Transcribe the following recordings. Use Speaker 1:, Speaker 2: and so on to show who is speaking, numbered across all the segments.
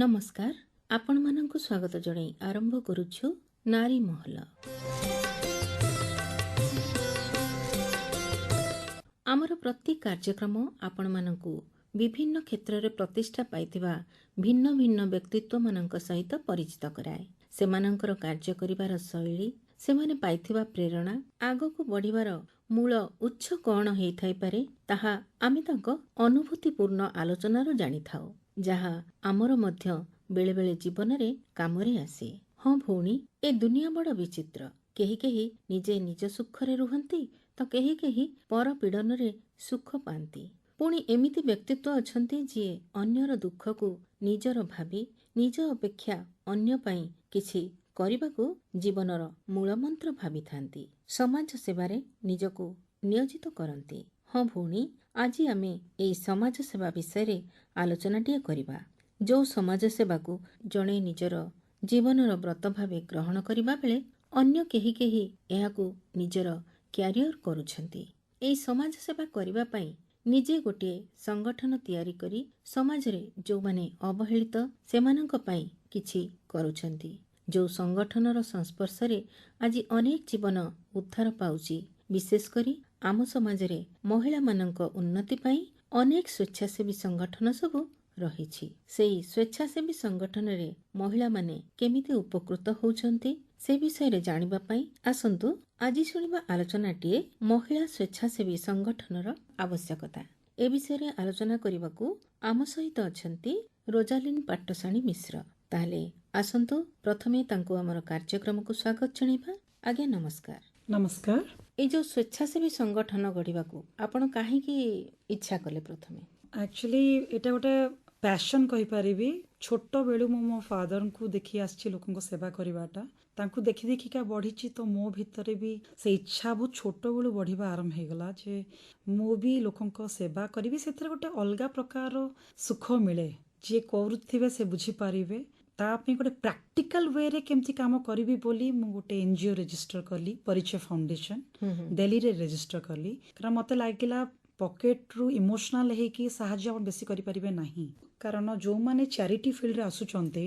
Speaker 1: नमस्कार आपण मानंकु स्वागत जणाई आरंभ करूछु नारी महल। आमर प्रति कार्यक्रम आपण मानंकु विभिन्न क्षेत्र रे प्रतिष्ठा पाइथिबा भिन्न भिन्न व्यक्तित्व मानंक सहित परिचित कराए। सेमानंकर कार्य करिवार शैली, सेमाने पाइथिबा प्रेरणा, आगकु बढ़िवार मूल उच्च कौन हेइ थाइ पारे ताहा आमे तांक अनुभूतिपूर्ण आलोचनार जानि थाउ, जहा आमर मध्य बेले बेले जीवन रे कामरे आसे। हाँ भौणी, ए दुनिया बड़ विचित्र। केही केही निजे निज सुख रे रुहंती तो केही केही पर पीड़न रे सुख पांती। पुणी एमिति व्यक्तित्व अछंती जिए अन्यर दुख को निजर भाबी निज अपेक्षा अन्य पाई किछि କରିବାକୁ जीवनर मूल मंत्र भाबी थांती। समाज सेवारे निजको नियोजित करंती। हाँ भौणी, आज आमे एई समाज सेवा विषय रे आलोचनाटिए करिबा। जो समाज सेवा को जणे निजर जीवनर व्रत भावे ग्रहण करिबा बेले अन्य केही केही एहाकु निजर क्यारियर करूछंती। एई समाज सेवा करिबा पई निजे गोटे संगठन तयारी करी समाज रे जो माने अवहेलित सेमानंक पई किछि करूछंती। जो संगठनर संस्पर्श रे आज अनेक जीवन उद्धार पाउची। विशेष करी आम समाज रे महिला मानंक उन्नति पई अनेक स्वेच्छासेवी संगठन सब रहिछि। सेई स्वेच्छासेवी संगठन रे महिला माने केमिति उपकृत होउछंती से विषय रे जानिबा पई आसंतु आज सुनिबा आलोचनाटिए महिला स्वेच्छासेवी संगठनर आवश्यकता। ए विषय रे आलोचना करिबाकू आम सहित अछंती रोजालिन पाट्टसाणी मिश्र। ताहले आसंतु प्रथमे तांको हमर कार्यक्रम को स्वागत जणैबा। आगे नमस्कार।
Speaker 2: नमस्कार।
Speaker 1: ए जो स्वेच्छासेवी संगठन गढ़िबाकू आपण काहेकि इच्छा कले? प्रथमे
Speaker 2: एक्चुअली एटा गोटे पैशन कहि परिबी। छोट बेलू मो फादर को देखि आछि लोकन को सेवा करिवाटा, तांको देखि देखि का बढ़िछि। तो मो भितरे भी से इच्छा बहुत छोट बेलू बढ़िबा आरंभ हे गला जे मो भी लोकन को सेवा करिबी। सेथरे गोटे अलगा प्रकार सुख मिले। जे करूथिबे से बुझी पारिबे तापे गोटे प्रैक्टिकल वे रे केमती काम करिबी बोली मु गोटे एनजीओ रजिस्टर कली, परिचय फाउंडेशन दिल्ली रे रजिस्टर कली। कारण मते लागिला पॉकेट रु इमोशनल हे कि साहाय्य हम बेसी करि परिबे नाही। कारण जो माने चैरिटी फील्ड रे आसुचंते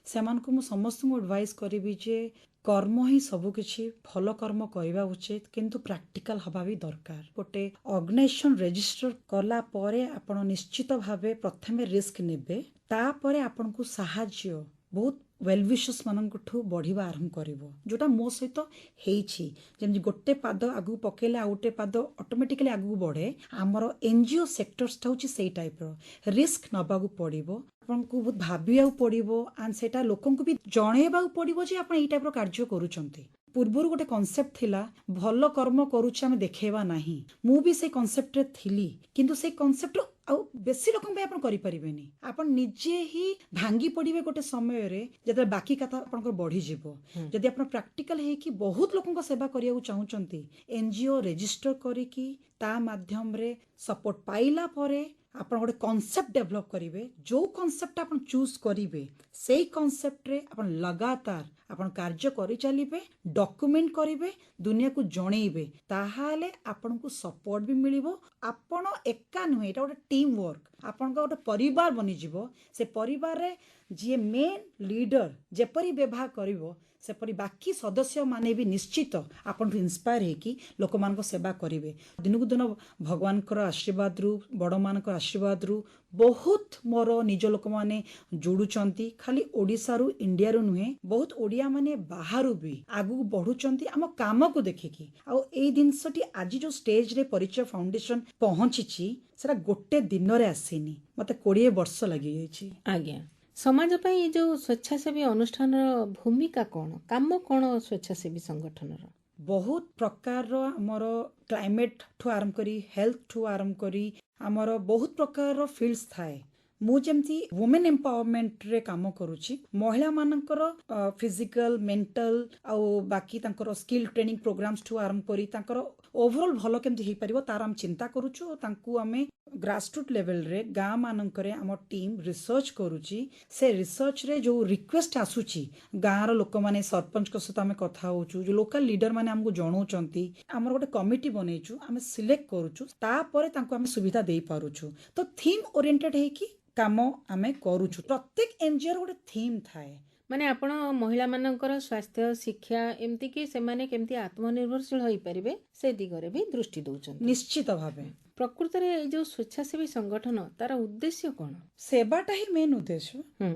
Speaker 2: सेमान को मु समस्त को एडवाइस करिबी जे कर्म ही सब किछि फल कर्म करिबा उचित, किंतु प्रैक्टिकल हबा भी दरकार। गोटे ऑर्गेनाइजेशन रजिस्टर कला परे आपण निश्चित भावे प्रथमे रिस्क नेबे, तापरे आपण को साहाय्य बहुत वेल विशेस मानकठू बढ़िबा आरंभ करिवो, जोटा मो सहित हेइछि। जेमि गोटे पाद आगु पकेले आ गोटे पाद ऑटोमेटिकली आगु बढ़े। हमर एनजीओ सेक्टर्स होछि सेई टाइप रो रिस्क नबागु पड़िबो। आपन को बहुत भाबिया पड़िबो एंड सेटा लोकन को भी जणेबा पड़िबो जे आपन एई टाइप रो कार्य करूचंती। पूर्वरु गोटे कॉन्सेप्ट थिला भल कर्म करूछ आमे देखेबा नाही। मु भी से कॉन्सेप्ट रे थिली, किंतु से कॉन्सेप्ट आउ बेसी लोकन पे आपन करि परिबेनी। आपन निजे ही भांगी पड़िबे गोटे समय रे जते बाकी कथा आपन को बढ़ी जिवो। जदि आपन प्रैक्टिकल हे कि बहुत लोकन को सेवा करिया चाहूचंती, एनजीओ रजिस्टर करी कि ता माध्यम रे सपोर्ट पाइला परे आपन गोटे कॉन्सेप्ट डेवलप करिवे। जो कॉन्सेप्ट आपन चूज करिवे सेई कॉन्सेप्ट रे आपन लगातार आपन कार्य करि चलिबे, डॉक्यूमेंट करिवे, दुनिया को जणेइबे, ताहाले आपन को सपोर्ट भी मिलिबो। आपन एका नुहे, एटा गोटे टीम वर्क। आपन को गोटे परिवार बनि जिवो। से परिवार रे जे मेन लीडर जेपरि व्यवहार करिवो सेपरि बाकी सदस्य माने भी निश्चित आपन इंस्पायर हे कि लोक मान को सेवा करिवे। दिनकु दिन भगवान कर आशीर्वाद रु बड़ मान को आशीर्वाद रु बहुत मोर निज लोक माने जोड़ुचंती। खाली ओडिसा रु इंडिया रु नुहे, बहुत ओडिया माने बाहरु भी आगु बढ़ुचंती आम काम को देखिकी। आ एई दिनसटी आज जो स्टेज रे परिचय फाउंडेशन पहुंचीची सेटा गोटे दिन रे आसीनी, मते 20 वर्ष लागि जाईची।
Speaker 1: आज्ञा समाज पई जो स्वेच्छासेवी अनुष्ठान भूमिका कौन, काम कौन स्वेच्छासेवी संगठन?
Speaker 2: बहुत प्रकार आमर क्लाइमेट ठू आरंभ करी हेल्थ ठू आरंभ करी आमर बहुत प्रकार फील्ड्स थाए। मु जेमती वुमेन एम्पावरमेंट रे काम करूची। महिला मानकर फिजिकल मेंटल आ बाकी तांकर स्किल ट्रेनिंग प्रोग्राम्स ठू आरंभ करी तांकर ओवरऑल भलो केमती हे परिबो तार हम चिंता करूछु। तांकू आमे ग्रासरूट लेवल रे गाँ मानकरे आम टीम रिसर्च करुची से रिसर्च रे जो रिक्वेस्ट आसुची गाँर लोक माने सरपंच को सहित आम कथा होचु जो लोकल लीडर माने हमको जणाउचंती आमर गोटे कमिटी बनैछु आम सिलेक्ट करुछु तापर तांको आम सुविधा देई पारुछु तो थीम ओरिएंटेड है कि काम आम करुछु प्रत्येक एनजीओ गोटे थीम थाए
Speaker 1: ମାନେ ଆପଣ ମହିଳାମାନଙ୍କର ସ୍ୱାସ୍ଥ୍ୟ ଶିକ୍ଷା ଏମିତି କି ସେମାନେ କେମିତି ଆତ୍ମନିର୍ଭରଶୀଳ ହୋଇପାରିବେ ସେ ଦିଗରେ ବି ଦୃଷ୍ଟି ଦେଉଛନ୍ତି।
Speaker 2: निश्चित भावे
Speaker 1: ପ୍ରକୃତରେ ଏଇ ଯୋଉ ସ୍ୱେଚ୍ଛାସେବୀ ସଂଗଠନ ତାର ଉଦ୍ଦେଶ୍ୟ କ'ଣ?
Speaker 2: सेवाटा ही मेन उद्देश्य
Speaker 1: ହୁଁ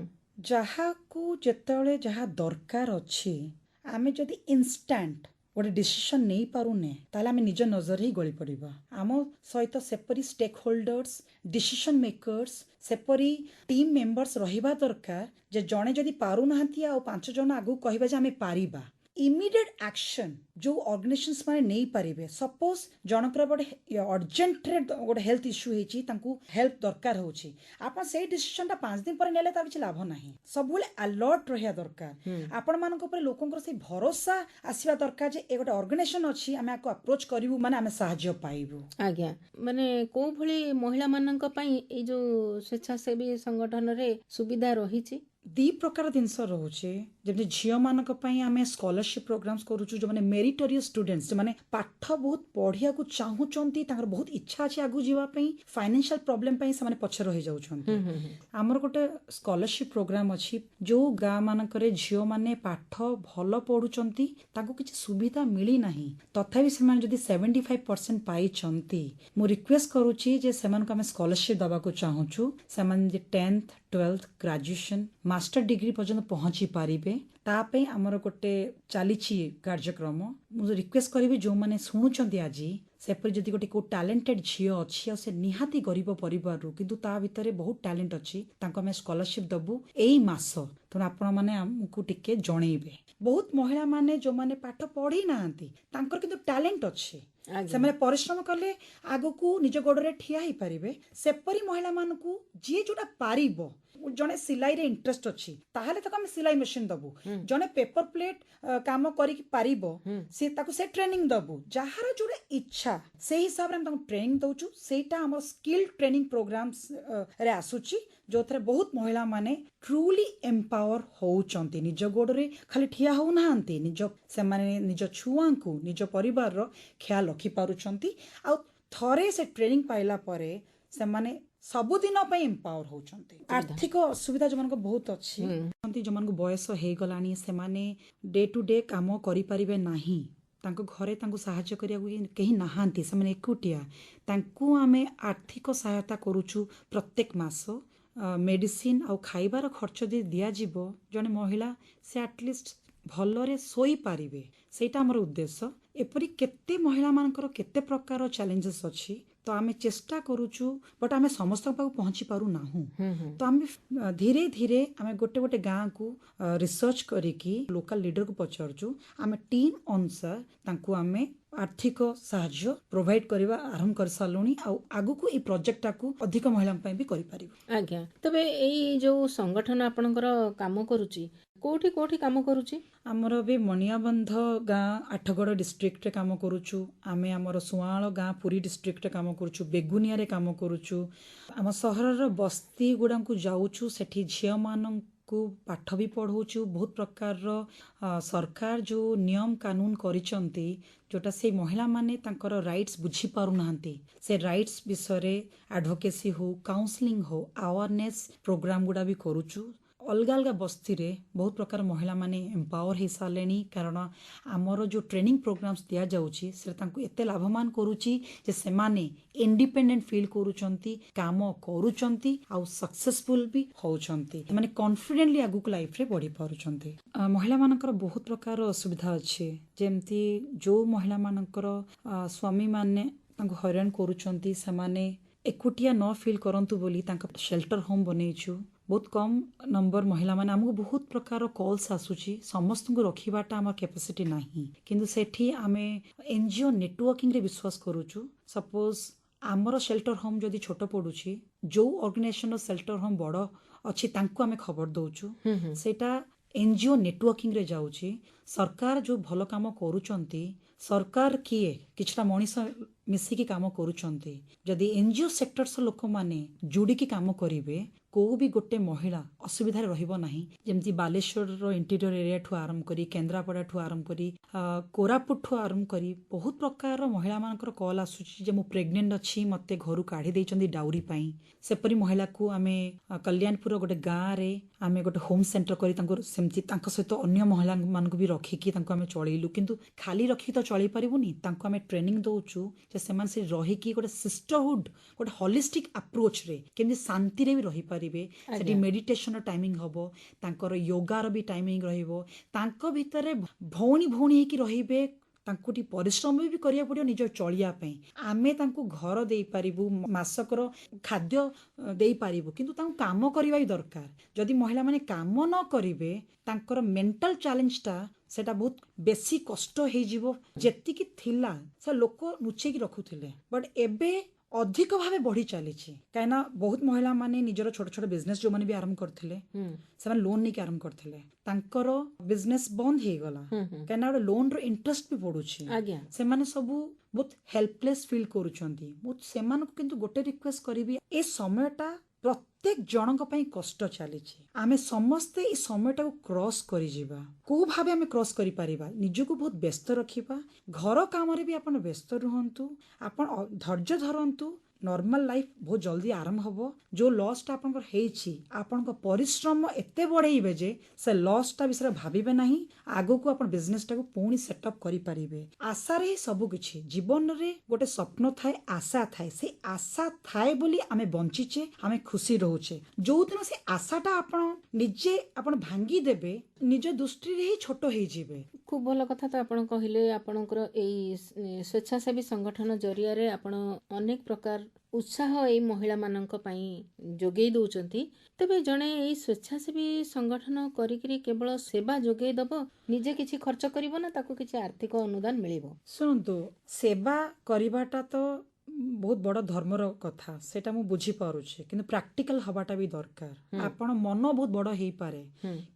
Speaker 2: ଯାହାକୁ ଯେତେବେଳେ ଯାହା ଦରକାର ଅଛି ଆମେ ଯଦି ଇନଷ୍ଟାଣ୍ଟ ଗୋଟେ ଡିସିସନ ନେଇ ପାରୁନେ ତାହେଲେ ଆମେ ନିଜ ନଜରରେ ହିଁ ଗଳି ପଡ଼ିବା ଆମ ସହିତ ସେପରି ଷ୍ଟେକ୍ ହୋଲ୍ଡର୍ସ ଡିସିସନ ମେକର୍ସ ସେପରି ଟିମ୍ ମେମ୍ବର୍ସ ରହିବା ଦରକାର ଯେ ଜଣେ ଯଦି ପାରୁନାହାନ୍ତି ଆଉ 5 ଜଣ ଆଗକୁ କହିବା ଯେ ଆମେ ପାରିବା इमिडिएट एक्शन जो ऑर्गेनाइजेशंस माने नहीं पारिबे सपोज जनकर बडे अर्जेंट रे गोटे हेल्थ इश्यू हेची तांकू हेल्प दरकार होची आपण सेही डिसीजन ता 5 दिन पर नेले ता किछ लाभ नाही सबुले अलर्ट रहिया दरकार आपण मानक ऊपर लोकंकर से भरोसा आसीबा दरकार जे ए गोटे ऑर्गेनाइजेशन अछि आमे आको अप्रोच करिवु माने आमे सहाय्य पाइबु।
Speaker 1: आज्ञा माने को भली महिला मानक पई ए जो स्वेच्छासेवी संगठन रे सुविधा रहिछि
Speaker 2: दी प्रकार जिनस रोचे जमी झील मान आम स्कॉलरशिप प्रोग्राम्स करुचु जो मैंने मेरिटोरियस स्टूडेंट्स जो मैंने पाठ बहुत पढ़िया को चाहूँगी बहुत इच्छा अच्छी आगू जावाई फाइनेंशियल प्रोब्लेम से पछे रही जाऊँ आमर गोटे स्कॉलरशिप प्रोग्राम अच्छी जो गाँ मानक झील मैंने पाठ भल पढ़ुंट किसी सुविधा मिली ना तथापि से 75% पाई मु रिक्वेस्ट करुच्ची आम स्कॉलरशिप दवा चाहूँ से 10th 12th graduation master degree पर्यंत पहुंची पारिबे तापे आमर गोटे चली कार्यक्रम मुझे रिक्वेस्ट करी जो मैंने शुणुंट आज सेपरी जदि गोटे को टैलेंटेड झील अच्छी से निहाती गरीब परिवार किंतु ता भितर बहुत टैलेंट अच्छी आम स्कॉलरशिप दबु एई मास तेणु आपण मैंने आमको टिके जणेबे बहुत महिला माने जो माने पाठ पढ़ी नांती तांकर किंतु टैलेंट अच्छी से माने परिश्रम कले आगो को निज गोड़े ठिया ही पारिबे सेपरी महिला मानकू जी जोटा पारिबो जने सिलाई रे इंटरेस्ट अच्छी ताहले तक हम सिलाई मशीन दबु जने पेपर प्लेट काम करी पारिबो से ताको से ट्रेनिंग दबु जहार जोड़े इच्छा से हिसाब रे हम ताको ट्रेनिंग दउचु सेटा हमर स्किल ट्रेनिंग प्रोग्राम्स रे आसुची जो थरे बहुत महिला माने ट्रूली एम्पावर होउचंती निज गोड़े खाली ठिया हो नांती निज से माने निज छुआंकू निज परिवार रो ख्याल रखी पारुचंती आ थरे से ट्रेनिंग पाइला परे से माने सबुदिन एम्पावर होउचंती आर्थिक असुविधा जो मानको बहुत अच्छी जो मानको बयस हे गलानी से माने डे टू डे काम करि परिबे नाही तांको घरे तांको सहायता करिया केही नाहांती से माने एकुटिया तांको आमे आर्थिक सहायता करूछु प्रत्येक मास मेडिसिन आ खाइबार खर्च दे दिया जीवो जने महिला से एटलिस्ट भलरे सोई पारिबे सेटा हमर उद्देश्य एपरि केते महिला मानकर केते प्रकार चैलेंजेस अछि तो आमे चेष्टा करूछु बट आमे समस्त पाक पहुंची पारु नाहु तो आमे धीरे धीरे आमे गोटे गोटे गाँ को रिसर्च करिकी लोकल लीडर को पचारछु आमे टीम अनुसार तांको आमे आर्थिक साहाय्य प्रोवाइड करबा आरंभ कर सालुनी आ आगु को ई प्रोजेक्ट को अधिक महिला पई भी करि पारिबो।
Speaker 1: आज्ञा तबे एई जो संगठन आपनकर काम करूची कोठी कोठी काम करूची
Speaker 2: आमर भी मणियाबंध गाँ आठगड़ डिस्ट्रिक्ट रे काम करूछु आमे आमर सुआळ गाँ पुरी डिस्ट्रिक्ट रे काम करूछु बेगुनिया रे काम करूछु आम सहर रो बस्ती गुडा को जाऊछु सेठी झिया मानन को पाठ भी पढ़ाऊँ बहुत प्रकार सरकार जो नियम कानून करिचंती जोटा से महिला माने तांकर राइट्स बुझी पारु नाहंती से राइट्स विषय एडवोकेसी हो काउंसलिंग हो अवेयरनेस प्रोग्राम गुडा भी करूछु अलगा अलगा बस्ती रे बहुत प्रकार महिला माने एम्पावर हो सारे कारण आमर जो ट्रेनिंग प्रोग्राम्स दिया जाउची से तांको एते लाभवान करूची जे से माने इंडिपेंडेंट फील करूचंती काम करूचंती आ सक्सेसफुल भी होउचंती माने कॉन्फिडेंटली आगु लाइफ रे बढ़ी पारुचंती। महिला मानकर बहुत प्रकार असुविधा अछि जेमती जो महिला मानकर स्वामी माने तांको हैरान करूचंती से माने एकुटिया न फील करंतु बोली तांका शेल्टर होम बनेइछु बहुत कम नंबर महिला माने हमको बहुत प्रकार कॉल्स आसुची समस्त को रखिबाटा हमर कैपेसिटी नाही किंतु सेठी आमे एनजीओ नेटवर्किंग रे विश्वास करूछु सपोज आमर शेल्टर होम जदि छोट पडुची जो ऑर्गेनाइजेशन शेल्टर होम बड़ अछि तांको आमे खबर दउछु सेटा एनजीओ नेटवर्किंग रे जाउची सरकार जो भल काम करूचंती सरकार किए किछटा मनीष मिसिकी काम करूचंती जदि एनजीओ सेक्टर्स लोक माने जोड़िकी काम करिवे को भी गोटे महिला असुविधा रहिबो नाही जेमती बालेश्वर इंटीरियर एरिया ठु आरंभ करी केन्द्रापड़ा ठु आरंभ करी कोरापुट ठु आरंभ करी बहुत प्रकार महिला मानकर कॉल आसुची जे मु प्रेग्नेंट अछि मते घरु काढी दैचंदी डाउरी पई सेपरी महिला को आमे कल्याणपुर गोटे गाँ रे आमे गोटे होम सेंटर करी तांको सेमती तांको सहित अन्य महिला मानकु भी रखिकी तांको आमे चळैलु किंतु खाली रखी तो चळै परिबुनी तांको आमे ट्रेनिंग दउचु जे सेमान से रहिकी गोटे सिस्टरहुड गोटे होलिस्टिक अप्रोच रे केमि शांति रे भी रहि परिबे सेठी मेडिटेशन टाइमिंग हबो तांकर योगा रो भी टाइमिंग रहिबो तांको भितरे भौणी भौणी हेकी रहिबे तांको टी परिश्रम भी करिया पड़ियो निज चलिया पई आमे तांको घर देई पारिबु मासकर खाद्य देई पारिबु किंतु तांको काम करिवा ही दरकार जदि महिला माने काम न करिवे तांकर मेंटल चैलेंज टा सेटा बहुत बेसी कष्ट हे जीवो जेति की थिला से लोक नुचे की रखुथिले बट एबे अधिक भावे बढ़ी चली कहीं बहुत महिला माने निजर छोट छोट बिजनेस जो माने भी आरंभ करथिले से लोन नहीं आरंभ करथिले तांकर बिजनेस बंद हे गला कहीं लोन रो इंटरेस्ट भी पड़ुछि से माने सब बहुत हेल्पलेस फील करूछंती बहुत सेमान को किंतु गोटे रिक्वेस्ट करिवि ए समयटा प्रत्येक जनक पई कष्ट चली आमे समस्ते ई समयटा को क्रॉस करि जिबा को भाबे आमे क्रॉस करि परिबा निजको बहुत व्यस्त रखिबा घर काम रे भी आपण व्यस्त रहंतु आपण धैर्य धरंतु नॉर्मल लाइफ बहुत जल्दी आरंभ हबो जो लॉस टा आपनकर हेछि आपनकर परिश्रम एते बढेइबे जे से लॉस टा विषय भाबिबे नाही आगो को आपण बिजनेस टा को पूर्ण सेटअप करि परिबे आशा रे सब किछि जीवन रे गोटे स्वप्न थाए आशा थाए से आशा थाए बोली आमे बंचिचे आमे खुशी रहउचे जो दिन से आशा टा आपण निजे आपण भांगी देबे निज दृष्टि रे ही छोट हे जिवे
Speaker 1: खूब भल कथा तो आपण कहिले आपणकर एई स्वेच्छासेवी संगठन जरिया रे आपण अनेक प्रकार उत्साह एई महिला मानक पई जोगेई दउचंती तबे जणे एई स्वेच्छासेवी संगठन करिकरी केवल सेवा जोगेई दबो निजे किछि खर्च करिवो ना ताको किछि आर्थिक अनुदान मिलिबो
Speaker 2: सुनंतु सेवा करिवाटा तो बहुत बड़ धर्मर कथा सेटा मु बुझी पारुछि किंतु प्रैक्टिकल हवाटा भी दरकार आपण मन बहुत बड़ हेई पारे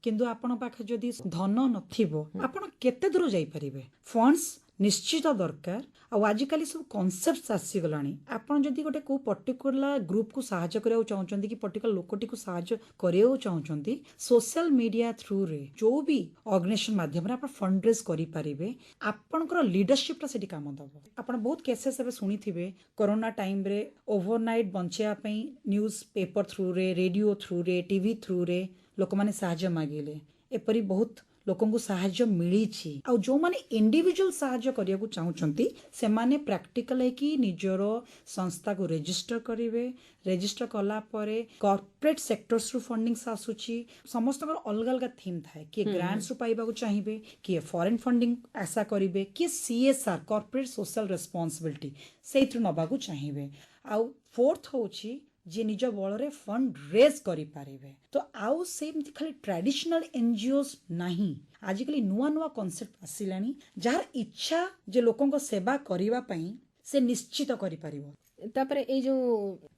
Speaker 2: किंतु आपण पाखे जदी धन नथिबो आपण केते दूर जाई परिबे फंड्स निश्चित दरकार आजिकली सब कॉन्सेप्ट्स आसी गलानी आपण जदी गोटे को पर्टिकुलर ग्रुप को सहायता करियो चाहउचंती कि पर्टिकुलर लोकटी को सहायता करियो चाहउचंती सोशल मीडिया थ्रू रे जो भी ऑर्गेनाइजेशन माध्यम रे आपण फंड रेज करि परिबे आपणकर लीडरशिप रा सेठी काम दबो आपण बहुत केसेस एबे सुनिथिबे कोरोना टाइम रे ओवरनाइट बंचिया पई न्यूज पेपर थ्रू रे रेडियो थ्रू रे टीवी थ्रू रे लोक माने सहायता मागिले एपरी बहुत लोकों को सहायता मिली आ जो माने इंडिविजुअल सहायता करिया को चाहउचंती से माने प्रैक्टिकल है कि निजर संस्था को रजिस्टर करिवे रजिस्टर कला परे कॉर्पोरेट सेक्टर्स रु फंडिंग आसुची समस्त अलग अलग थीम थाए कि ग्रांट्स रु पाइबा को चाहिए कि फॉरेन फंडिंग ऐसा करिवे कि CSR corporate social responsibility Sethu नबा को चाहिए आ फोर्थ होची जे निज बल रे फंड रेज करि पारिबे तो आउ सेमति खाली ट्रेडिशनल एनजीओस नाही आजिकली नुआ नुआ कॉन्सेप्ट आसिलानी जार इच्छा जे लोकों को सेवा करिवा पई से निश्चित करि पारिबो
Speaker 1: तापरे ए जो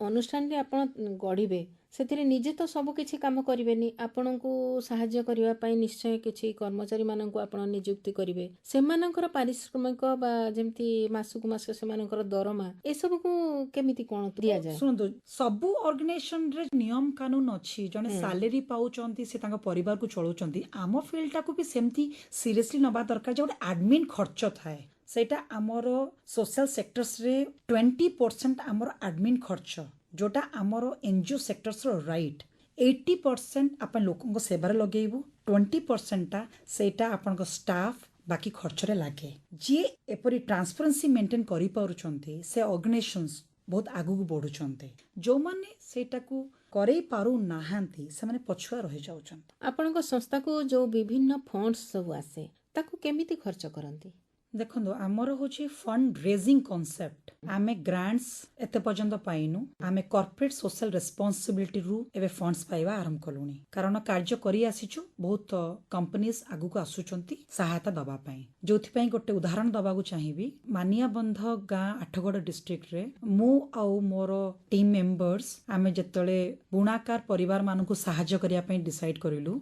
Speaker 1: अनुष्ठान रे आपण गढिबे सेथिरे निजे तो सब किछि काम करिवेनी आपणको सहाय्य करिवा पई निश्चय किछि कर्मचारी माननको आपण नियुक्ति करिवे सेमानकर पारिश्रमिक बा जेमति मासुकु मास सेमानकर दरमा ए सब को केमिति कोन दिया जाय
Speaker 2: सुनतो सब ऑर्गेनाइजेशन रे नियम कानून अछि जने सैलरी पाउचंती से तांका परिवार को चलौचंती आम फील्ड टा को भी सेमति सीरियसली नबा दरकार जे एडमिन खर्च थाए सेटा आमर सोशल सेक्टर्स रे 20% आमर एडमिन खर्च जोटा आमर एनजीओ सेक्टर्स रो राइट 80% अपन लोकों को सेवार लगेइबु 20% टा सेटा अपन को स्टाफ बाकी खर्च रे लागे जे एपरी ट्रांसपेरेंसी मेंटेन करि पारुचंती से ऑर्गेनाइजेशंस बहुत आगु को बढ़ुचंती जो माने सेटा को करे पारु नाहांती से माने पछुआ रहि जाउचंती
Speaker 1: आपन को संस्था को जो विभिन्न फंड्स सब आसे ताको केमिति खर्च करंती
Speaker 2: ଦେଖନ୍ତୁ ଆମର ହଉଛି ଫଣ୍ଡ ରେଜିଂ କନସେପ୍ଟ ଆମେ ଗ୍ରାଣ୍ଟସ୍ ଏତେ ପର୍ଯ୍ୟନ୍ତ ପାଇନୁ ଆମେ କର୍ପୋରେଟ ସୋସିଆଲ ରେସ୍ପନ୍ସିବିଲିଟିରୁ ଏବେ ଫଣ୍ଡସ୍ ପାଇବା ଆରମ୍ଭ କଲୁଣି କାରଣ କାର୍ଯ୍ୟ କରି ଆସିଛୁ ବହୁତ କମ୍ପାନିଜ୍ ଆଗକୁ ଆସୁଛନ୍ତି ସହାୟତା ଦେବା ପାଇଁ ଯୋଉଥିପାଇଁ ଗୋଟେ ଉଦାହରଣ ଦେବାକୁ ଚାହିଁବି ମାନିଆବନ୍ଧ ଗାଁ ଆଠଗଡ଼ ଡିଷ୍ଟ୍ରିକ୍ଟରେ ମୁଁ ଆଉ ମୋର ଟିମ୍ ମେମ୍ବର୍ସ ଆମେ ଯେତେବେଳେ ବୁଣାକାର ପରିବାର ମାନଙ୍କୁ ସାହାଯ୍ୟ କରିବା ପାଇଁ ଡିସାଇଡ୍ କରିଲୁ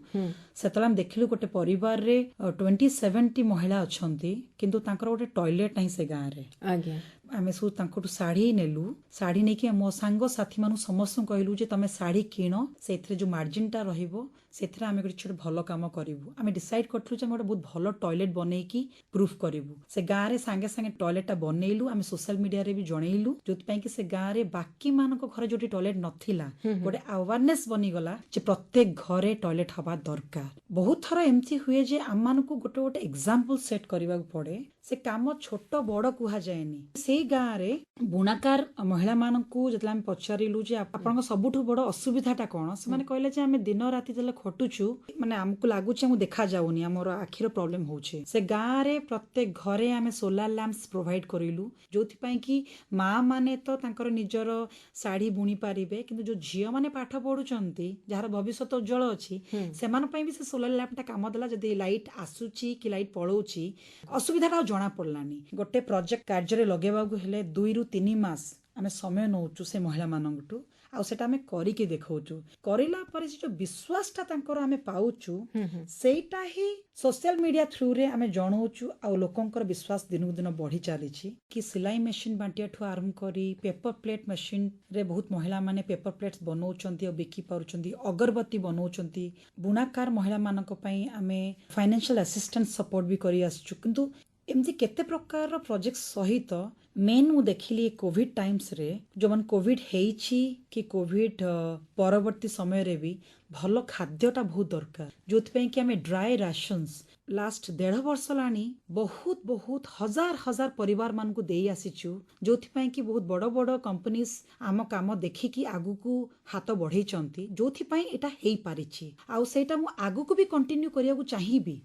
Speaker 2: ସେତେବେଳେ ଆମେ ଦେଖିଲୁ ଗୋଟେ ପରିବାରରେ 27ଟି ମହିଳା ଅଛନ୍ତି କିନ୍ତୁ ତାଙ୍କର ଗୋଟେ ଟଏଲେଟ୍ ନାହିଁ ସେ ଗାଁରେ
Speaker 1: ଆଜ୍ଞା
Speaker 2: ଆମେ ସବୁ ତାଙ୍କଠୁ ଶାଢ଼ୀ ନେଲୁ ଶାଢ଼ୀ ନେଇକି ମୋ ସାଙ୍ଗସାଥୀ ମାନଙ୍କୁ ସମସ୍ତଙ୍କୁ କହିଲୁ ଯେ ତମେ ଶାଢ଼ୀ କିଣ ସେଇଥିରେ ଯୋଉ ମାର୍ଜିନଟା ରହିବ ସେଥିରେ ଆମେ ଗୋଟେ ଭଲ କାମ କରିବୁ ଆମେ ଡିସାଇଡ୍ କରିଥିଲୁ ଯେ ଆମେ ଗୋଟେ ବହୁତ ଭଲ ଟଏଲେଟ୍ ବନେଇକି ପ୍ରୁଫ୍ କରିବୁ ସେ ଗାଁରେ ସାଙ୍ଗେ ସାଙ୍ଗେ ଟଏଲେଟ୍ଟା ବନେଇଲୁ ଆମେ ସୋସିଆଲ ମିଡିଆରେ ବି ଜଣେଇଲୁ ଯୋଉଥିପାଇଁ କି ସେ ଗାଁରେ ବାକି ମାନଙ୍କ ଘରେ ଯୋଉଠି ଟଏଲେଟ୍ ନଥିଲା ଗୋଟେ ଆୱାରନେସ୍ ବନିଗଲା ଯେ ପ୍ରତ୍ୟେକ ଘରେ ଟଏଲେଟ୍ ହବା ଦରକାର ବହୁତ ଥର ଏମିତି ହୁଏ ଯେ ଆମମାନଙ୍କୁ ଗୋଟେ ଗୋଟେ ଏକ୍ସାମ୍ପଲ ସେଟ୍ କରିବାକୁ ପଡେ ସେ କାମ ଛୋଟ ବଡ କୁହାଯାଏନି ସେଇ ଗାଁରେ ବୁଣାକାର ମହିଳା ମାନଙ୍କୁ ଯେତେବେଳେ ଆମେ ପଚାରିଲୁ ଯେ ଆପଣଙ୍କ ସବୁଠୁ ବଡ ଅସୁବିଧାଟା କଣ ସେମାନେ କହିଲେ ଯେ ଆମେ ଦିନ ରାତି ଯେତେବେଳେ ଖଟୁଛୁ ମାନେ ଆମକୁ ଲାଗୁଛି ଆମକୁ ଦେଖାଯାଉନି ଆମର ଆଖିର ପ୍ରୋବ୍ଲେମ ହଉଛି ସେ ଗାଁରେ ପ୍ରତ୍ୟେକ ଘରେ ଆମେ ସୋଲାର ଲ୍ୟାମ୍ପସ୍ ପ୍ରୋଭାଇଡ କରିଲୁ ଯୋଉଥିପାଇଁ କି ମା ମାନେ ତ ତାଙ୍କର ନିଜର ଶାଢୀ ବୁଣି ପାରିବେ କିନ୍ତୁ ଯୋଉ ଝିଅ ମାନେ ପାଠ ପଢୁଛନ୍ତି ଯାହାର ଭବିଷ୍ୟତ ଉଜ୍ଜଳ ଅଛି ସେମାନଙ୍କ ପାଇଁ ବି ସେ ସୋଲାର ଲ୍ୟାମ୍ପଟା କାମ ଦେଲା ଯଦି ଲାଇଟ୍ ଆସୁଛି କି ଲାଇଟ୍ ପଳଉଛି ଅସୁବିଧାଟା ଆଉ ଜଣା ପଡିଲାନି ଗୋଟେ ପ୍ରୋଜେକ୍ଟ କାର୍ଯ୍ୟରେ ଲଗେଇବାକୁ ହେଲେ 2 ରୁ 3 ମାସ ଆମେ ସମୟ ନଉଛୁ ସେ ମହିଳା ମାନଙ୍କଠୁ ଆଉ ସେଟା ଆମେ କରିକି ଦେଖାଉଛୁ କରିଲା ପରେ ସେ ଯୋଉ ବିଶ୍ୱାସଟା ତାଙ୍କର ଆମେ ପାଉଛୁ ସେଇଟା ହିଁ ସୋସିଆଲ ମିଡିଆ ଥ୍ରୁରେ ଆମେ ଜଣାଉଛୁ ଆଉ ଲୋକଙ୍କର ବିଶ୍ୱାସ ଦିନକୁ ଦିନ ବଢି ଚାଲିଛି କି ସିଲାଇ ମେସିନ୍ ବାଣ୍ଟିବାଠୁ ଆରମ୍ଭ କରି ପେପର ପ୍ଲେଟ୍ ମେସିନରେ ବହୁତ ମହିଳା ମାନେ ପେପର ପ୍ଲେଟ୍ସ ବନାଉଛନ୍ତି ଆଉ ବିକି ପାରୁଛନ୍ତି ଅଗରବତୀ ବନାଉଛନ୍ତି ବୁଣାକାର ମହିଳା ମାନଙ୍କ ପାଇଁ ଆମେ ଫାଇନାନ୍ସିଆଲ ଆସିଷ୍ଟାନ୍ସ ସପୋର୍ଟ ବି କରି ଆସିଛୁ କିନ୍ତୁ ଏମିତି କେତେ ପ୍ରକାରର ପ୍ରୋଜେକ୍ଟ ସହିତ ମେନ୍ ମୁଁ ଦେଖିଲି କୋଭିଡ ଟାଇମ୍ସରେ ଯୋଉମାନେ କୋଭିଡ ହେଇଛି କି କୋଭିଡ ପରବର୍ତ୍ତୀ ସମୟରେ ବି ଭଲ ଖାଦ୍ୟଟା ବହୁତ ଦରକାର ଯୋଉଥିପାଇଁ କି ଆମେ ଡ୍ରାଏ ରାସନ୍ସ ଲାଷ୍ଟ 1.5 ବର୍ଷ ହେଲାଣି ବହୁତ ହଜାର ହଜାର ପରିବାର ମାନଙ୍କୁ ଦେଇ ଆସିଛୁ ଯୋଉଥିପାଇଁ କି ବହୁତ ବଡ ବଡ କମ୍ପାନିଜ୍ ଆମ କାମ ଦେଖିକି ଆଗକୁ ହାତ ବଢେଇଛନ୍ତି ଯୋଉଥିପାଇଁ ଏଇଟା ହେଇପାରିଛି ଆଉ ସେଇଟା ମୁଁ ଆଗକୁ ବି କଣ୍ଟିନ୍ୟୁ କରିବାକୁ ଚାହିଁବି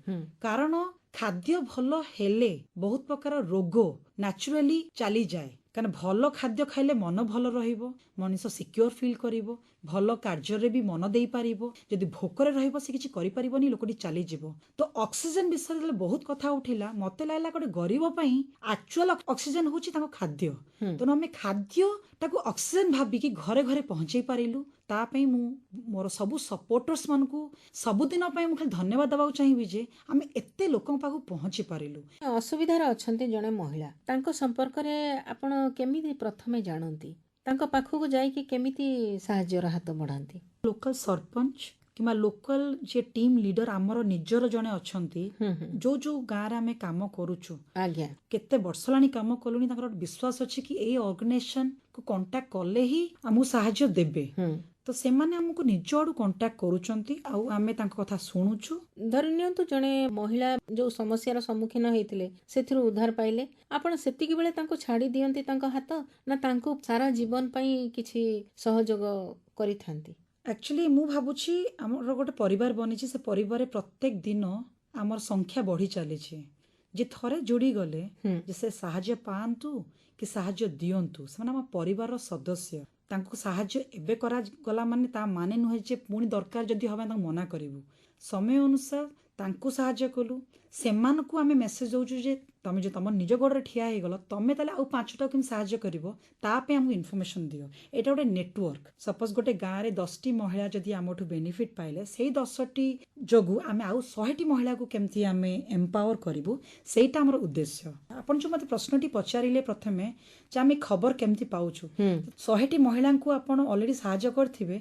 Speaker 2: କାରଣ ଖାଦ୍ୟ ଭଲ ହେଲେ ବହୁତ ପ୍ରକାର ରୋଗ ନ୍ୟାଚୁରାଲି ଚାଲିଯାଏ କାରଣ ଭଲ ଖାଦ୍ୟ ଖାଇଲେ ମନ ଭଲ ରହିବ ମଣିଷ ସିକ୍ୟୁର ଫିଲ୍ କରିବ ଭଲ କାର୍ଯ୍ୟରେ ବି ମନ ଦେଇପାରିବ ଯଦି ଭୋକରେ ରହିବ ସେ କିଛି କରିପାରିବନି ଲୋକଟି ଚାଲିଯିବ ତ ଅକ୍ସିଜେନ ବିଷୟରେ ଯେତେବେଳେ ବହୁତ କଥା ଉଠିଲା ମତେ ଲାଗିଲା ଗୋଟେ ଗରିବ ପାଇଁ ଆକ୍ଚୁଆଲ ଅକ୍ସିଜେନ ହଉଛି ତାଙ୍କ ଖାଦ୍ୟ ତେଣୁ ଆମେ ଖାଦ୍ୟଟାକୁ ଅକ୍ସିଜେନ ଭାବିକି ଘରେ ଘରେ ପହଞ୍ଚେଇ ପାରିଲୁ ତା ପାଇଁ ମୁଁ ମୋର ସବୁ ସପୋର୍ଟର୍ସ ମାନଙ୍କୁ ସବୁଦିନ ପାଇଁ ମୁଁ ଖାଲି ଧନ୍ୟବାଦ ଦେବାକୁ ଚାହିଁବି ଯେ ଆମେ ଏତେ ଲୋକଙ୍କ ପାଖକୁ ପହଞ୍ଚି ପାରିଲୁ
Speaker 1: ଅସୁବିଧାରେ ଅଛନ୍ତି ଜଣେ ମହିଳା ତାଙ୍କ ସମ୍ପର୍କରେ ଆପଣ କେମିତି ପ୍ରଥମେ ଜାଣନ୍ତି ତାଙ୍କ ପାଖକୁ ଯାଇକି କେମିତି ସାହାଯ୍ୟର ହାତ ବଢାନ୍ତି
Speaker 2: ଲୋକାଲ ସରପଞ୍ଚ କିମ୍ବା ଲୋକାଲ ଯିଏ ଟିମ୍ ଲିଡର ଆମର ନିଜର ଜଣେ ଅଛନ୍ତି ଯୋଉ ଗାଁରେ ଆମେ କାମ କରୁଛୁ
Speaker 1: ଆଜ୍ଞା
Speaker 2: କେତେ ବର୍ଷ ହେଲାଣି କାମ କଲୁଣି ତାଙ୍କର ବିଶ୍ୱାସ ଅଛି କି ଏଇ ଅର୍ଗାନାଇଜେସନ କୁ କଣ୍ଟାକ୍ଟ କଲେ ହିଁ ଆମକୁ ସାହାଯ୍ୟ ଦେବେ ତ ସେମାନେ ଆମକୁ ନିଜ ଆଡୁ କଣ୍ଟାକ୍ଟ କରୁଛନ୍ତି ଆଉ ଆମେ ତାଙ୍କ କଥା ଶୁଣୁଛୁ
Speaker 1: ଧରି ନିଅନ୍ତୁ ଜଣେ ମହିଳା ଯୋଉ ସମସ୍ୟାର ସମ୍ମୁଖୀନ ହେଇଥିଲେ ସେଥିରୁ ଉଦ୍ଧାର ପାଇଲେ ଆପଣ ସେତିକି ବେଳେ ତାଙ୍କୁ ଛାଡି ଦିଅନ୍ତି ତାଙ୍କ ହାତ ନା ତାଙ୍କୁ ସାରା ଜୀବନ ପାଇଁ କିଛି ସହଯୋଗ କରିଥାନ୍ତି
Speaker 2: ଆକ୍ଚୁଆଲି ମୁଁ ଭାବୁଛି ଆମର ଗୋଟେ ପରିବାର ବନିଛି ସେ ପରିବାରରେ ପ୍ରତ୍ୟେକ ଦିନ ଆମର ସଂଖ୍ୟା ବଢି ଚାଲିଛି ଯେ ଥରେ ଯୋଡି ଗଲେ ଯେ ସେ ସାହାଯ୍ୟ ପାଆନ୍ତୁ କି ସାହାଯ୍ୟ ଦିଅନ୍ତୁ ସେମାନେ ଆମ ପରିବାରର ସଦସ୍ୟ ତାଙ୍କୁ ସାହାଯ୍ୟ ଏବେ କରାଗଲା ମାନେ ତା ମାନେ ନୁହେଁ ଯେ ପୁଣି ଦରକାର ଯଦି ହବ ତାଙ୍କୁ ମନା କରିବୁ ସମୟ ଅନୁସାର ତାଙ୍କୁ ସାହାଯ୍ୟ କଲୁ ସେମାନଙ୍କୁ ଆମେ ମେସେଜ ଦଉଛୁ ଯେ ତମେ ଯେ ତମ ନିଜ ଗୋଡରେ ଠିଆ ହେଇଗଲ ତମେ ତାହେଲେ ଆଉ 5ଟା କେମିତି ସାହାଯ୍ୟ କରିବ ତା ପାଇଁ ଆମକୁ ଇନଫର୍ମେସନ ଦିଅ ଏଇଟା ଗୋଟେ ନେଟୱାର୍କ ସପୋଜ ଗୋଟେ ଗାଁରେ 10ଟି ମହିଳା ଯଦି ଆମଠୁ ବେନିଫିଟ ପାଇଲେ ସେଇ 10ଟି ଯୋଗୁ ଆମେ ଆଉ 100ଟି ମହିଳାକୁ କେମିତି ଆମେ ଏମ୍ପାୱାର କରିବୁ ସେଇଟା ଆମର ଉଦ୍ଦେଶ୍ୟ ଆପଣ ଯୋଉ ମତେ ପ୍ରଶ୍ନଟି ପଚାରିଲେ ପ୍ରଥମେ ଯେ ଆମେ ଖବର କେମିତି ପାଉଛୁ 100ଟି ମହିଳାଙ୍କୁ ଆପଣ ଅଲରେଡି ସାହାଯ୍ୟ କରିଥିବେ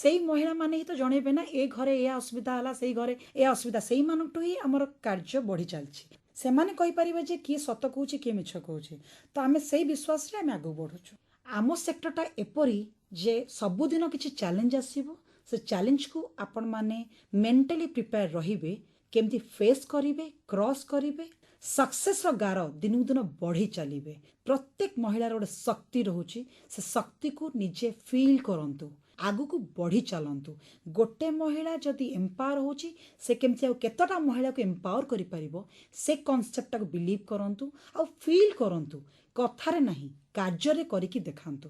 Speaker 2: ସେଇ ମହିଳା ମାନେ ହିଁ ତ ଜଣେଇବେ ନା ଏ ଘରେ ଏୟା ଅସୁବିଧା ହେଲା ସେଇ ଘରେ ଏୟା ଅସୁବିଧା ସେଇମାନଙ୍କଠୁ ହିଁ ଆମର କାର୍ଯ୍ୟ ବଢି ଚାଲିଛି ସେମାନେ କହିପାରିବେ ଯେ କିଏ ସତ କହୁଛି କିଏ ମିଛ କହୁଛି ତ ଆମେ ସେଇ ବିଶ୍ୱାସରେ ଆମେ ଆଗକୁ ବଢୁଛୁ ଆମ ସେକ୍ଟରଟା ଏପରି ଯେ ସବୁଦିନ କିଛି ଚ୍ୟାଲେଞ୍ଜ ଆସିବ ସେ ଚ୍ୟାଲେଞ୍ଜକୁ ଆପଣମାନେ ମେଣ୍ଟାଲି ପ୍ରିପେୟାର ରହିବେ କେମିତି ଫେସ୍ କରିବେ କ୍ରସ୍ କରିବେ ସକ୍ସେସର ଗାର ଦିନକୁ ଦିନ ବଢି ଚାଲିବେ ପ୍ରତ୍ୟେକ ମହିଳାର ଗୋଟେ ଶକ୍ତି ରହୁଛି ସେ ଶକ୍ତିକୁ ନିଜେ ଫିଲ୍ କରନ୍ତୁ आगु को बढ़ी चलतु गोटे महिला जदि एम्पावर होची से केमती केतटा महिला को एम्पावर करि परिबो से कॉन्सेप्ट को बिलीव करंतु आ फील करंतु कथारे नहीं कार्य करिकी देखांतु।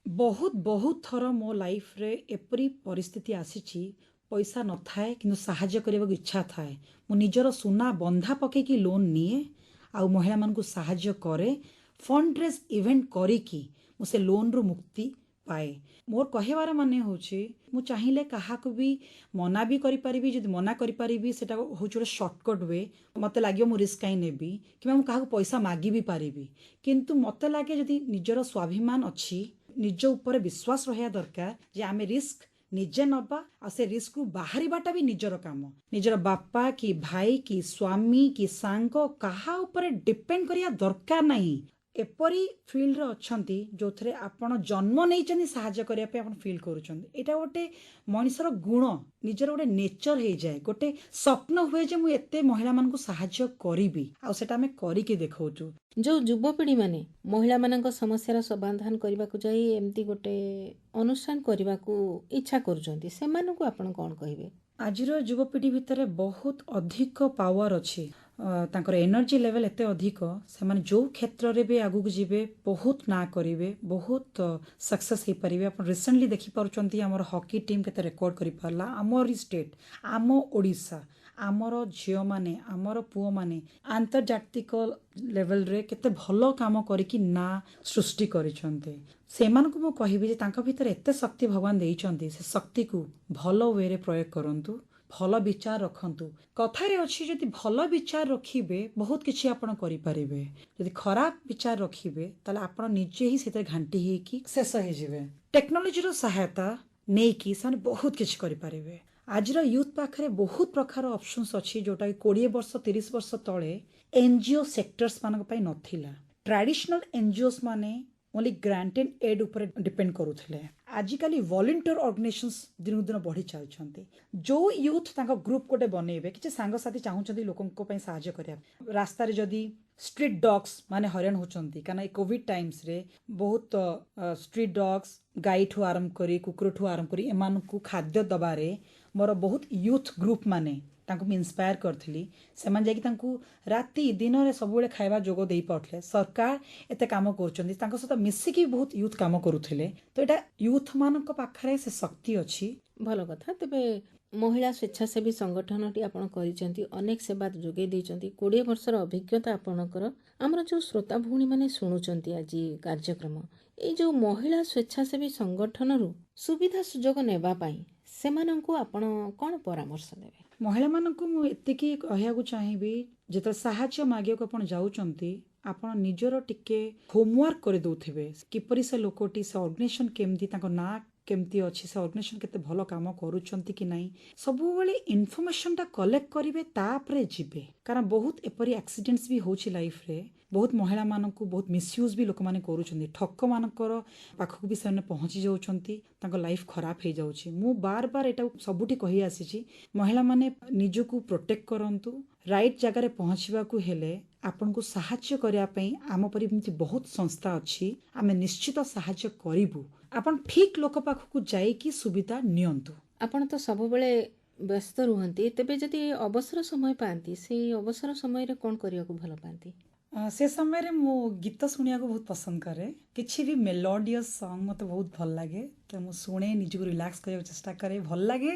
Speaker 2: बहुत बहुत थर मो लाइफ रे एपरी परिस्थिति आसीची पैसा न थाए किंतु साहाय्य करबाक इच्छा थाए मु निजर सुना बंधा पकेकी लोन निए आ महिला मानकु साहाय्य करे फंड रेज इवेंट करिकी मु से लोन रु मुक्ति पाए। मोर कहबार माने होची मु चाहिले काहाकु भी मना भी करि परिबी जदि मना करि परिबी सेटा होची गोटे शॉर्टकट वे मते लागियो मु रिस्क काई नेबी कि मु काहाकु पैसा मागी भी पारिबी किंतु मते लागे जदि निजर स्वाभिमान अछि निज ऊपर विश्वास रहिया दरकार जे आमे रिस्क निजे नबा आ से रिस्क रु बाहरिबाटा भी निजर काम निजर बापा कि भाई कि स्वामी कि सांग काहा ऊपर डिपेंड करिया दरकार नहीं। एपरी फील्ड रे अछंती जो थरे आपण जन्म नहीं चंदी सहाय्य करिया पे आपण फील करूचंदी एटा गोटे मनुष्यर गुण निजर गोटे नेचर हे जाए गोटे स्वप्न हुए जे मु एते महिला मानकु सहाय्य करिबी आ सेटा हमें करिके देखौचु।
Speaker 1: जो युवपीढ़ी माने महिला मानक समस्यार समाधान करबाकू जाई एमती गोटे अनुष्ठान करबाकू इच्छा करूचंती सेमानकू आपण कोन कहिबे?
Speaker 2: आजिर युवपीढ़ी भितर बहुत अधिक पावर अच्छी तांकर एनर्जी लेवल एते अधिक से जो क्षेत्र रे भी आगु जीवे बहुत ना करिवे बहुत सक्सेस हो पारे। आप रिसेंटली देखि पारुचंती हमर हॉकी टीम केते रिकॉर्ड करि पारला आमर स्टेट आम ओडिशा आमर झियो माने आमर पुओ माने आंतर्जातिक लेवल रे केते भलो काम करिकि ना सृष्टि करिसंते सेमानकु मु कहिबे जे तांका भितर एते शक्ति भगवान देइचंती से शक्ति को भलो वे रे प्रयोग करंतु भल विचार रखंतु। कथारे अच्छी जदि भल विचार रखिबे बहुत किछि आपण करि परिबे जदि खराब विचार रखिबे ताले आपण निजे ही सेते घांटी हे कि शेष हे जिवे। टेक्नोलॉजी रो सहायता नै कि सान बहुत किछि करि परिबे। आजिर यूथ पाखरे बहुत प्रकार ऑप्शंस अछि जोटा 20 वर्ष 30 वर्ष तळे एनजीओ सेक्टर्स मानक पई नथिला। ट्रेडिशनल एनजीओस माने ओनली ग्रांट एंड एड ऊपर डिपेंड करूथिले आजिकाली वॉलंटियर ऑर्गेनाइजेशंस दिन दिन बढ़ी चलछंती जो यूथ तांका ग्रुप कोटे बनेबे कि सांग साथी चाहूचंती लोकंको पई सहायता करिया रास्ता रे जदी स्ट्रीट डॉग्स माने हरण होचंती काना कोविड टाइम्स रे बहुत स्ट्रीट डॉग्स गाई ठु आरंभ करी कुकुर ठु आरंभ करी एमानकु खाद्य दबारे मोर बहुत यूथ ग्रुप माने तांको इन्स्पायर करथिली सेमान जाकी तांको राति दिन रे सब बेले खाइबा जोगो देई पठले सरकार एते काम करचंदी तांको सहित मिसिकी बहुत यूथ काम करूथिले तो एटा यूथ मानक पाखरे से शक्ति अछि।
Speaker 1: भलो कथा तेबे महिला स्वेच्छासेवी संगठनटी आपण करिसंती अनेक सेवा जोगे दैचंती 20 वर्षर अभिज्ञता आपणकर हमर जो श्रोता भूणी माने सुनुचंती आज कार्यक्रम ए जो महिला स्वेच्छासेवी संगठन रु सुविधा सुजोग नेबा पाई सेमानंकु आपण कोन परामर्श देबे?
Speaker 2: महिला मानकु मु एतिकी कहयाकु चाहिबी जेते सहायता मागियाकु आपण जाउचंती आपण निजरो टिके होमवर्क कर दउथिबे किपरि से लोकोटी से ऑर्गेनाइजेशन केमदी ताको ना केमती अच्छी से ऑर्गेनाइजेशन केते भलो काम करूचंती कि नाही सबु बेले इन्फॉर्मेशन ता कलेक्ट करिवे तापरे जिबे कारण बहुत एपरी एक्सीडेंट्स भी होछि लाइफ रे बहुत महिला मानकु बहुत मिसयूज भी लोक माने करूचंती ठक्क मानकर पाखकु भी सेने पहुंची जाउचंती ताको लाइफ खराब हे जाउछि। मु बार बार एटा सबुठी कहि आसीछि महिला माने निजको प्रोटेक्ट करंतु राइट जगह रे पहुंचबाकू हेले आपनको सहायता करिया पई आम परि बहुत संस्था अछि आमे निश्चित सहायता करिबु आपण ठीक लोक पाखकु जाई कि सुविधा नियंतु।
Speaker 1: आपण तो सब बेले व्यस्त रुहंती तेबे जदि अवसर समय पांती से अवसर समय रे कोन करिया को भलो पांती?
Speaker 2: से समय रे मु गीत सुनिया को बहुत पसंद करे किछि भी मेलोडियस सॉन्ग मते बहुत भल लागे तो मु सुने निजको रिलैक्स करया चेष्टा करे भल लागे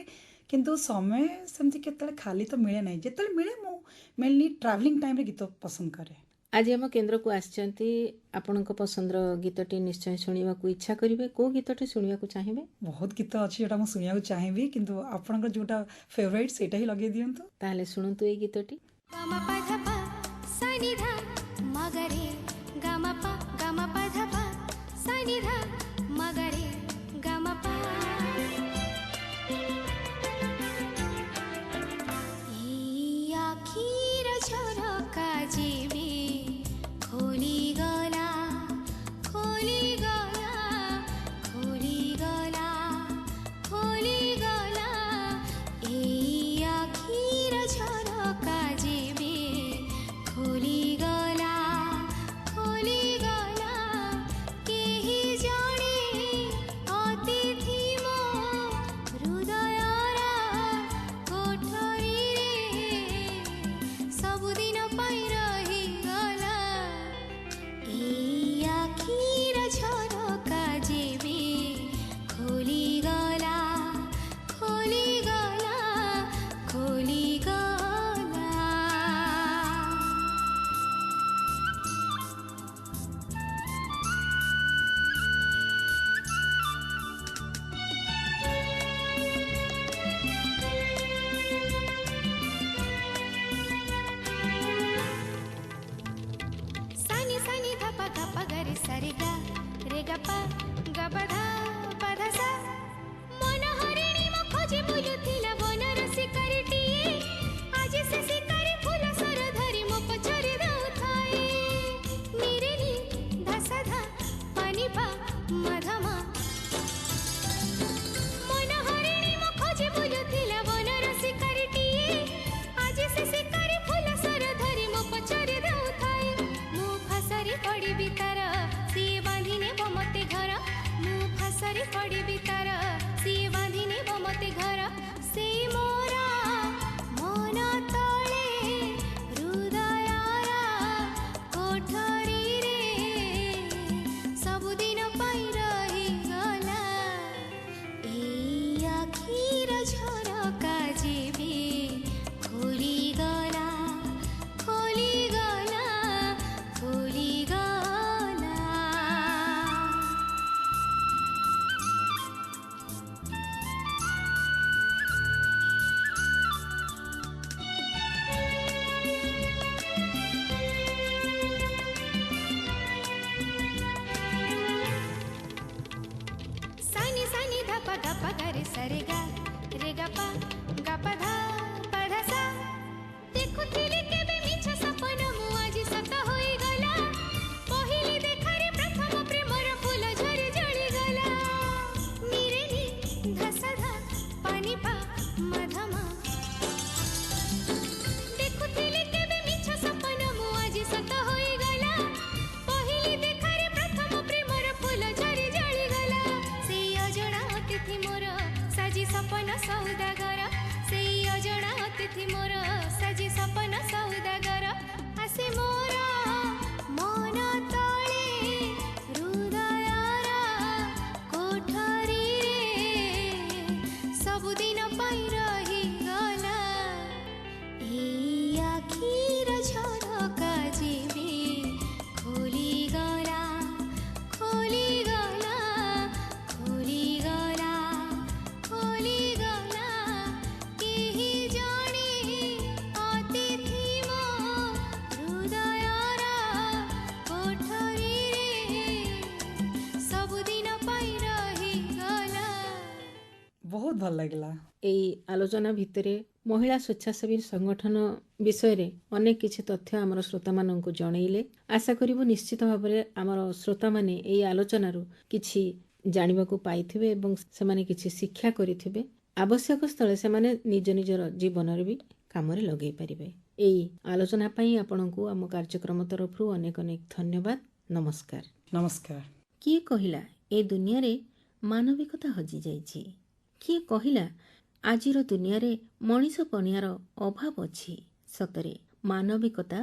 Speaker 2: किंतु समय सेमति केतले खाली तो मिले नाही जेतले मिले मु मेनली ट्रैवलिंग टाइम रे गीत पसंद करे।
Speaker 1: आज हम केन्द्र को आसचंती आपनक पसंदर गीतटी निश्चय सुनिबा को इच्छा करिवे को गीतटी सुनिबा को चाहिबे?
Speaker 2: बहुत गीत अछि जोटा मु सुनिया को चाहिबी किंतु आपनकर जोटा फेवरेट सेटा ही लगे दियंतु
Speaker 1: ताले सुनंतु ए गीतटी।
Speaker 3: ଗପା ଗପଧା ପଧସା ମନ ହରିଣୀ ମୋ ଖୋଜି ବୁଲୁଥିଲା ବନର ଶିକାରୀଟିଏ ଆଜି ସେ ଶିକାରୀ ଫୁଲ ସର ଧରି ମୋ ପଛରେ ଦଉଥାଏ ନିରେନି ଧସଧା ପାନି ପା ମଧମା ମନ ହରିଣୀ ମୋ ଖୋଜି ବୁଲୁଥିଲା ବନର ଶିକାରୀଟିଏ ଆଜି ସେ ଶିକାରୀ ଫୁଲ ସର ଧରି ମୋ ପଛରେ ଦଉଥାଏ ମୁଁ ଫାସରେ ପଡ଼ିବି ତାର ସିଏ ବାନ୍ଧି ନେବ ମତେ ଘର ମୁଁ ଫାସରେ ପଡ଼ିବି ତାର ସିଏ ବାନ୍ଧି ନେବ ମତେ ଘର ସେ ମୋର ମନ ତଳେ ହୃଦୟର କୋଠରୀରେ ସବୁଦିନ ପାଇଁ ରହିଗଲା ଏଇ ଆଖିର ଝରକା ଯେବେ ଖୋଲିଗଲା ଖୋଲିଗଲା ଖୋଲିଗଲା सानी सानी धपा धपा गरे सरेगा रे गपा गपधा पधसा देखुथिली केबे मिछ सपन मु आजि सत होइगला पहिली देखारे प्रथम प्रेमर फूल झरी जळी गला निरेनी धसधा पानी पा मधमा देखुथिली केबे मिछ सपन मु आजि सत होइगला पहिली देखारे प्रथम प्रेमर फूल झरी जळी गला सेई अजଣା अतिथि मोर साजी सपन सौदागर सेई अजଣା अतिथि मोर साजी सपन सौदागर आसे मोर मन तळे हृदयर कोठरीरे सबुदिन पाई रहिगला एई आखिर झरका जेबे खोलिगला खोलिगला खोलिगला खोलिगला केही जणे अतिथि मो हृदयर कोठरीरे सबुदिन पाई रहिगला
Speaker 2: बहुत भल लगिला
Speaker 1: এই আলোচনা ভিতরে মহিଳା ସ୍ୱେଚ୍ଛାସେବୀ ସଂଗଠନ ବିଷୟରେ ଅନେକ କିଛି ତଥ୍ୟ ଆମର ଶ୍ରୋତାମାନଙ୍କୁ ଜଣେଇଲେ। ଆଶା କରିବୁ ନିଶ୍ଚିତ ଭାବରେ ଆମର ଶ୍ରୋତାମାନେ ଏହି ଆଲୋଚନାରୁ କିଛି ଜାଣିବାକୁ ପାଇଥିବେ ଏବଂ ସେମାନେ କିଛି ଶିକ୍ଷା କରିଥିବେ। ଆବଶ୍ୟକ ସ୍ଥଳେ ସେମାନେ ନିଜ ନିଜର ଜୀବନରେ ବି କାମରେ ଲଗେଇ ପାରିବେ। ଏହି ଆଲୋଚନା ପାଇଁ ଆପଣଙ୍କୁ ଆମ କାର୍ଯ୍ୟକ୍ରମ ତରଫରୁ ଅନେକ ଅନେକ ଧନ୍ୟବାଦ। ନମସ୍କାର।
Speaker 2: नमस्कार
Speaker 1: କିଏ କହିଲା ଏ ଦୁନିଆରେ ମାନବିକତା ହଜିଯାଇଛି? କିଏ କହିଲା ଆଜିର ଦୁନିଆରେ ମଣିଷ ପଣିଆର ଅଭାବ ଅଛି? ସତରେ ମାନବିକତା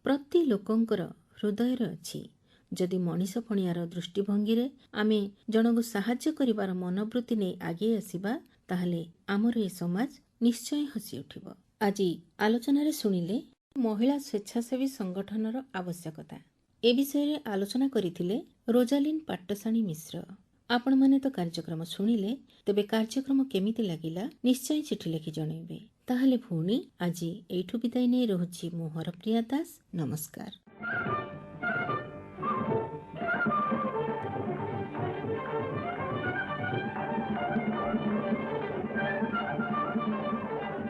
Speaker 1: ପ୍ରତି ଲୋକଙ୍କର ହୃଦୟରେ ଅଛି। ଯଦି ମଣିଷ ପଣିଆର ଦୃଷ୍ଟିଭଙ୍ଗୀରେ ଆମେ ଜଣଙ୍କୁ ସାହାଯ୍ୟ କରିବାର ମନୋବୃତ୍ତି ନେଇ ଆଗେଇ ଆସିବା ତାହେଲେ ଆମର ଏ ସମାଜ ନିଶ୍ଚୟ ହସି ଉଠିବ। ଆଜି ଆଲୋଚନାରେ ଶୁଣିଲେ ମହିଳା ସ୍ୱେଚ୍ଛାସେବୀ ସଂଗଠନର ଆବଶ୍ୟକତା। ଏ ବିଷୟରେ ଆଲୋଚନା କରିଥିଲେ ରୋଜାଲିନ୍ ପାଟ୍ଟଶାଣୀ ମିଶ୍ର। ଆପଣମାନେ ତ କାର୍ଯ୍ୟକ୍ରମ ଶୁଣିଲେ, ତେବେ କାର୍ଯ୍ୟକ୍ରମ କେମିତି ଲାଗିଲା ନିଶ୍ଚୟ ଚିଠି ଲେଖି ଜଣାଇବେ। ତାହେଲେ ଭଉଣୀ ଆଜି ଏଇଠୁ ବିଦାୟ ନେଇ ରହୁଛି ମୁଁ ହରପ୍ରିୟା ଦାସ। ନମସ୍କାର।